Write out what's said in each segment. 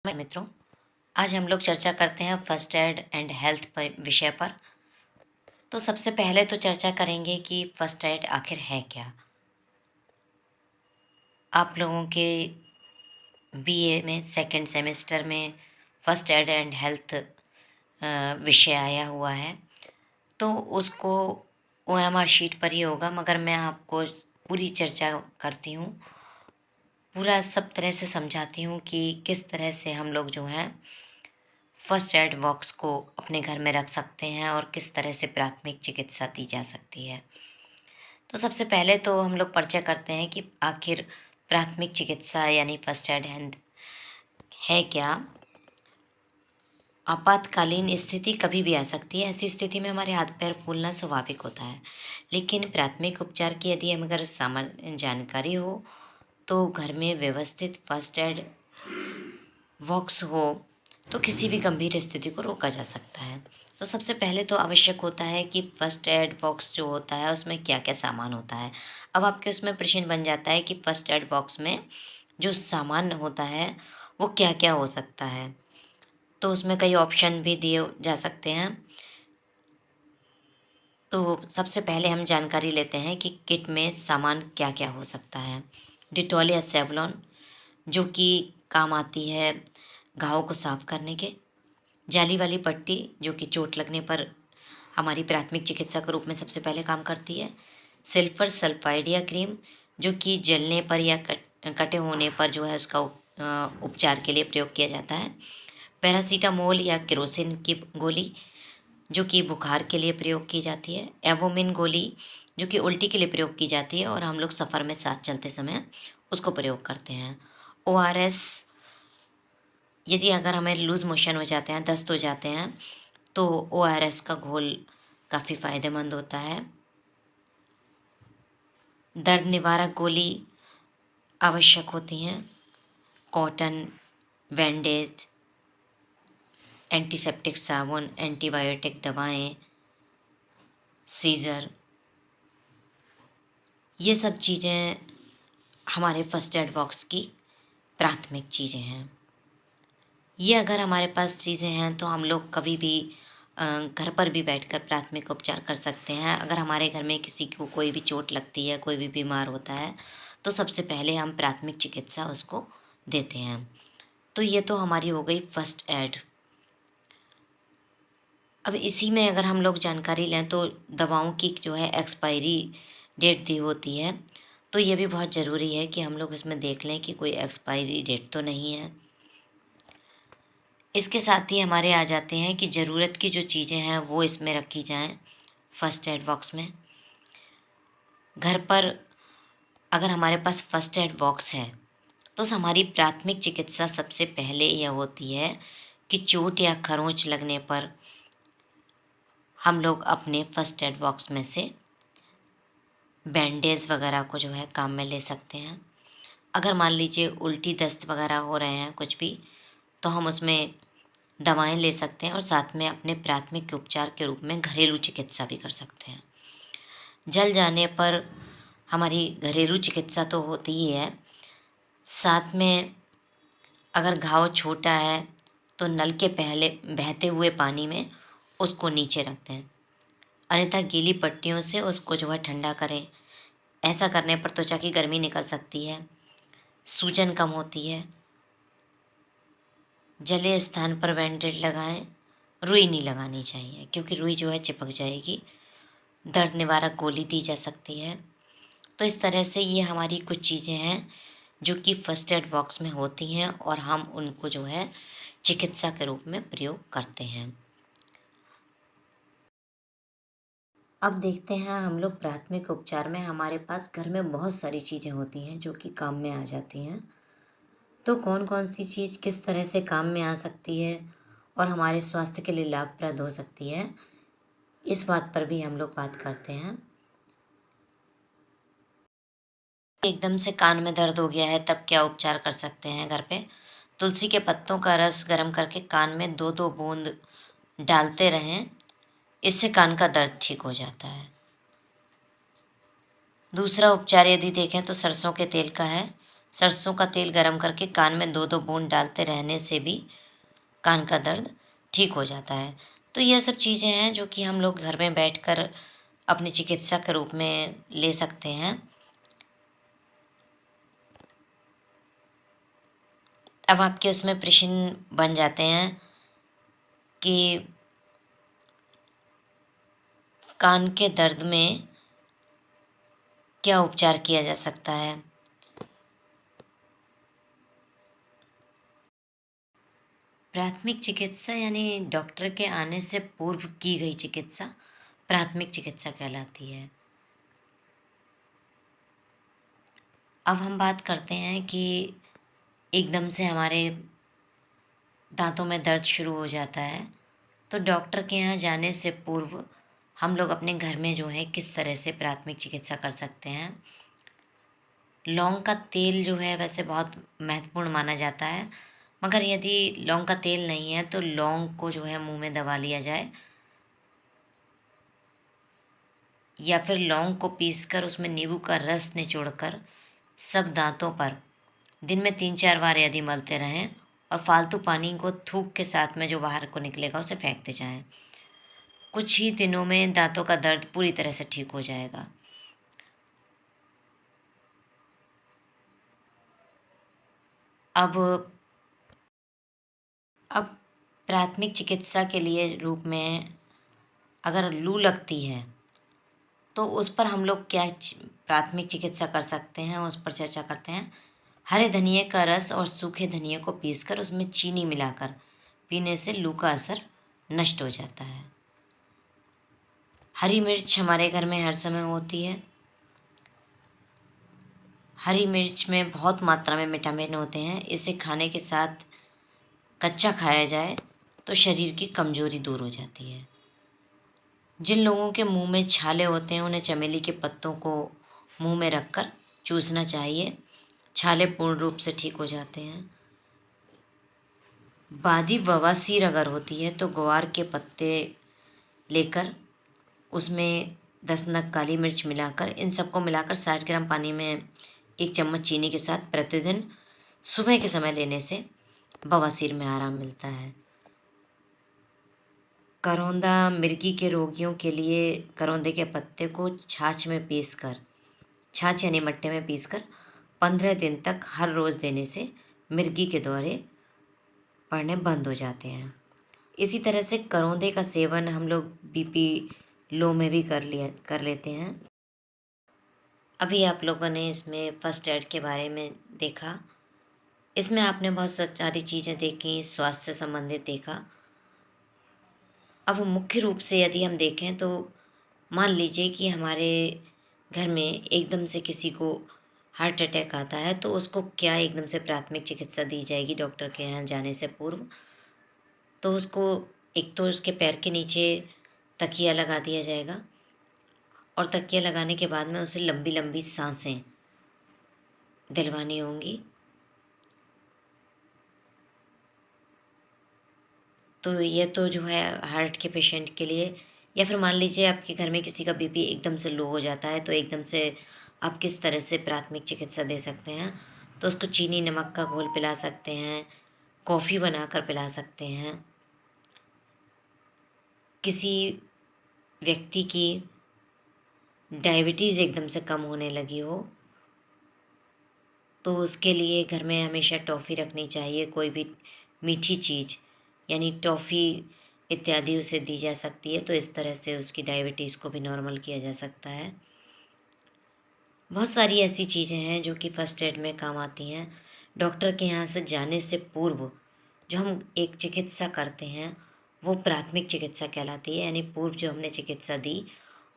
मित्रों, आज हम लोग चर्चा करते हैं फर्स्ट एड एंड हेल्थ पर विषय पर। तो सबसे पहले तो चर्चा करेंगे कि फर्स्ट एड आखिर है क्या। आप लोगों के बीए में सेकंड सेमेस्टर में फर्स्ट एड एंड हेल्थ विषय आया हुआ है, तो उसको ओएमआर शीट पर ही होगा, मगर मैं आपको पूरी चर्चा करती हूँ, पूरा सब तरह से समझाती हूँ कि किस तरह से हम लोग जो हैं फर्स्ट एड बॉक्स को अपने घर में रख सकते हैं और किस तरह से प्राथमिक चिकित्सा दी जा सकती है। तो सबसे पहले तो हम लोग परिचय करते हैं कि आखिर प्राथमिक चिकित्सा यानी फर्स्ट एड हैंड है क्या। आपातकालीन स्थिति कभी भी आ सकती है। ऐसी स्थिति में हमारे हाथ पैर फूलना स्वाभाविक होता है, लेकिन प्राथमिक उपचार की यदि हमें अगर सामान्य जानकारी हो तो घर में व्यवस्थित फर्स्ट एड बॉक्स हो तो किसी भी गंभीर स्थिति को रोका जा सकता है। तो सबसे पहले तो आवश्यक होता है कि फर्स्ट एड बॉक्स जो होता है उसमें क्या क्या सामान होता है। अब आपके उसमें प्रश्न बन जाता है कि फर्स्ट एड बॉक्स में जो सामान होता है वो क्या क्या हो सकता है। तो उसमें कई ऑप्शन भी दिए जा सकते हैं। तो सबसे पहले हम जानकारी लेते हैं कि किट में सामान क्या क्या हो सकता है। डिटॉल या सेवलॉन जो कि काम आती है घावों को साफ करने के। जाली वाली पट्टी जो कि चोट लगने पर हमारी प्राथमिक चिकित्सा के रूप में सबसे पहले काम करती है। सल्फर सल्फाइड या क्रीम जो कि जलने पर या कटे होने पर जो है उसका उपचार के लिए प्रयोग किया जाता है। पैरासीटामोल या केरोसिन की गोली जो कि बुखार के लिए प्रयोग की जाती है। एवोमिन गोली जो कि उल्टी के लिए प्रयोग की जाती है और हम लोग सफ़र में साथ चलते समय उसको प्रयोग करते हैं। ओआरएस यदि अगर हमें लूज़ मोशन हो जाते हैं, दस्त हो जाते हैं, तो ओआरएस का घोल काफ़ी फ़ायदेमंद होता है। दर्द निवारक गोली आवश्यक होती हैं। कॉटन, बैंडेज, एंटीसेप्टिक साबुन, एंटीबायोटिक दवाएं, सीज़र, ये सब चीज़ें हमारे फर्स्ट एड बॉक्स की प्राथमिक चीज़ें हैं। ये अगर हमारे पास चीज़ें हैं तो हम लोग कभी भी घर पर भी बैठकर प्राथमिक उपचार कर सकते हैं। अगर हमारे घर में किसी को कोई भी चोट लगती है, कोई भी बीमार होता है, तो सबसे पहले हम प्राथमिक चिकित्सा उसको देते हैं। तो ये तो हमारी हो गई फर्स्ट एड। अब इसी में अगर हम लोग जानकारी लें तो दवाओं की जो है एक्सपायरी डेट दी होती है, तो ये भी बहुत ज़रूरी है कि हम लोग इसमें देख लें कि कोई एक्सपायरी डेट तो नहीं है। इसके साथ ही हमारे आ जाते हैं कि ज़रूरत की जो चीज़ें हैं वो इसमें रखी जाएं फर्स्ट एड बॉक्स में। घर पर अगर हमारे पास फर्स्ट एड बॉक्स है तो हमारी प्राथमिक चिकित्सा सबसे पहले यह होती है कि चोट या खरोंच लगने पर हम लोग अपने फर्स्ट एड बॉक्स में से बैंडेज वगैरह को जो है काम में ले सकते हैं। अगर मान लीजिए उल्टी दस्त वगैरह हो रहे हैं कुछ भी, तो हम उसमें दवाएं ले सकते हैं और साथ में अपने प्राथमिक उपचार के रूप में घरेलू चिकित्सा भी कर सकते हैं। जल जाने पर हमारी घरेलू चिकित्सा तो होती ही है, साथ में अगर घाव छोटा है तो नल के पहले बहते हुए पानी में उसको नीचे रखते हैं, अन्यथा गीली पट्टियों से उसको जो है ठंडा करें। ऐसा करने पर त्वचा की गर्मी निकल सकती है, सूजन कम होती है। जले स्थान पर बैंडेज लगाएं। रुई नहीं लगानी चाहिए क्योंकि रुई जो है चिपक जाएगी। दर्द निवारक गोली दी जा सकती है। तो इस तरह से ये हमारी कुछ चीज़ें हैं जो कि फर्स्ट एड बॉक्स में होती हैं और हम उनको जो है चिकित्सा के रूप में प्रयोग करते हैं। अब देखते हैं हम लोग प्राथमिक उपचार में हमारे पास घर में बहुत सारी चीज़ें होती हैं जो कि काम में आ जाती हैं। तो कौन कौन सी चीज़ किस तरह से काम में आ सकती है और हमारे स्वास्थ्य के लिए लाभप्रद हो सकती है, इस बात पर भी हम लोग बात करते हैं। एकदम से कान में दर्द हो गया है तब क्या उपचार कर सकते हैं घर पे। तुलसी के पत्तों का रस गर्म करके कान में 2-2 बूंद डालते रहें, इससे कान का दर्द ठीक हो जाता है। दूसरा उपचार यदि देखें तो सरसों के तेल का है। सरसों का तेल गरम करके कान में 2-2 बूंद डालते रहने से भी कान का दर्द ठीक हो जाता है। तो यह सब चीज़ें हैं जो कि हम लोग घर में बैठकर अपनी चिकित्सा के रूप में ले सकते हैं। अब आपके उसमें प्रश्न बन जाते हैं कि कान के दर्द में क्या उपचार किया जा सकता है। प्राथमिक चिकित्सा यानी डॉक्टर के आने से पूर्व की गई चिकित्सा प्राथमिक चिकित्सा कहलाती है। अब हम बात करते हैं कि एकदम से हमारे दांतों में दर्द शुरू हो जाता है, तो डॉक्टर के यहाँ जाने से पूर्व हम लोग अपने घर में जो है किस तरह से प्राथमिक चिकित्सा कर सकते हैं। लौंग का तेल जो है वैसे बहुत महत्वपूर्ण माना जाता है, मगर यदि लौंग का तेल नहीं है तो लौंग को जो है मुंह में दबा लिया जाए, या फिर लौंग को पीसकर उसमें नींबू का रस निचोड़कर सब दांतों पर दिन में 3-4 बार यदि मलते रहें और फालतू पानी को थूक के साथ में जो बाहर को निकलेगा उसे फेंकते जाएं। कुछ ही दिनों में दांतों का दर्द पूरी तरह से ठीक हो जाएगा। अब प्राथमिक चिकित्सा के लिए रूप में अगर लू लगती है तो उस पर हम लोग क्या प्राथमिक चिकित्सा कर सकते हैं, उस पर चर्चा करते हैं। हरे धनिए का रस और सूखे धनिए को पीसकर उसमें चीनी मिलाकर पीने से लू का असर नष्ट हो जाता है। हरी मिर्च हमारे घर में हर समय होती है। हरी मिर्च में बहुत मात्रा में विटामिन होते हैं। इसे खाने के साथ कच्चा खाया जाए तो शरीर की कमजोरी दूर हो जाती है। जिन लोगों के मुंह में छाले होते हैं उन्हें चमेली के पत्तों को मुंह में रखकर चूसना चाहिए। छाले पूर्ण रूप से ठीक हो जाते हैं। बादी बवासीर अगर होती है तो ग्वार के पत्ते लेकर उसमें 10 नग काली मिर्च मिलाकर इन सबको मिलाकर 60 ग्राम पानी में 1 चम्मच चीनी के साथ प्रतिदिन सुबह के समय लेने से बवासीर में आराम मिलता है। करौंदा मिर्गी के रोगियों के लिए करौंदे के पत्ते को छाछ यानी मट्टे में पीसकर 15 दिन तक हर रोज़ देने से मिर्गी के दौरे पड़ने बंद हो जाते हैं। इसी तरह से करौंदे का सेवन हम लोग बीपी लो में भी कर लेते हैं। अभी आप लोगों ने इसमें फर्स्ट एड के बारे में देखा। इसमें आपने बहुत सारी चीज़ें देखी, स्वास्थ्य से संबंधित देखा। अब मुख्य रूप से यदि हम देखें तो मान लीजिए कि हमारे घर में एकदम से किसी को हार्ट अटैक आता है, तो उसको क्या एकदम से प्राथमिक चिकित्सा दी जाएगी डॉक्टर के यहाँ जाने से पूर्व। तो उसको एक तो उसके पैर के नीचे तकिया लगा दिया जाएगा और तकिया लगाने के बाद में उसे लंबी लंबी सांसें दिलवानी होंगी। तो ये तो जो है हार्ट के पेशेंट के लिए, या फिर मान लीजिए आपके घर में किसी का बीपी एकदम से लो हो जाता है, तो एकदम से आप किस तरह से प्राथमिक चिकित्सा दे सकते हैं। तो उसको चीनी नमक का घोल पिला सकते हैं, कॉफ़ी बनाकर पिला सकते हैं। किसी व्यक्ति की डायबिटीज़ एकदम से कम होने लगी हो तो उसके लिए घर में हमेशा टॉफ़ी रखनी चाहिए। कोई भी मीठी चीज़ यानी टॉफ़ी इत्यादि उसे दी जा सकती है, तो इस तरह से उसकी डायबिटीज़ को भी नॉर्मल किया जा सकता है। बहुत सारी ऐसी चीज़ें हैं जो कि फ़र्स्ट एड में काम आती हैं। डॉक्टर के यहाँ से जाने से पूर्व जो हम एक चिकित्सा करते हैं वो प्राथमिक चिकित्सा कहलाती है, यानी पूर्व जो हमने चिकित्सा दी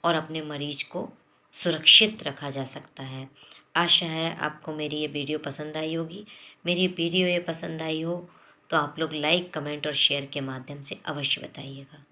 और अपने मरीज को सुरक्षित रखा जा सकता है। आशा है आपको मेरी ये वीडियो पसंद आई होगी। मेरी वीडियो ये पसंद आई हो तो आप लोग लाइक, कमेंट और शेयर के माध्यम से अवश्य बताइएगा।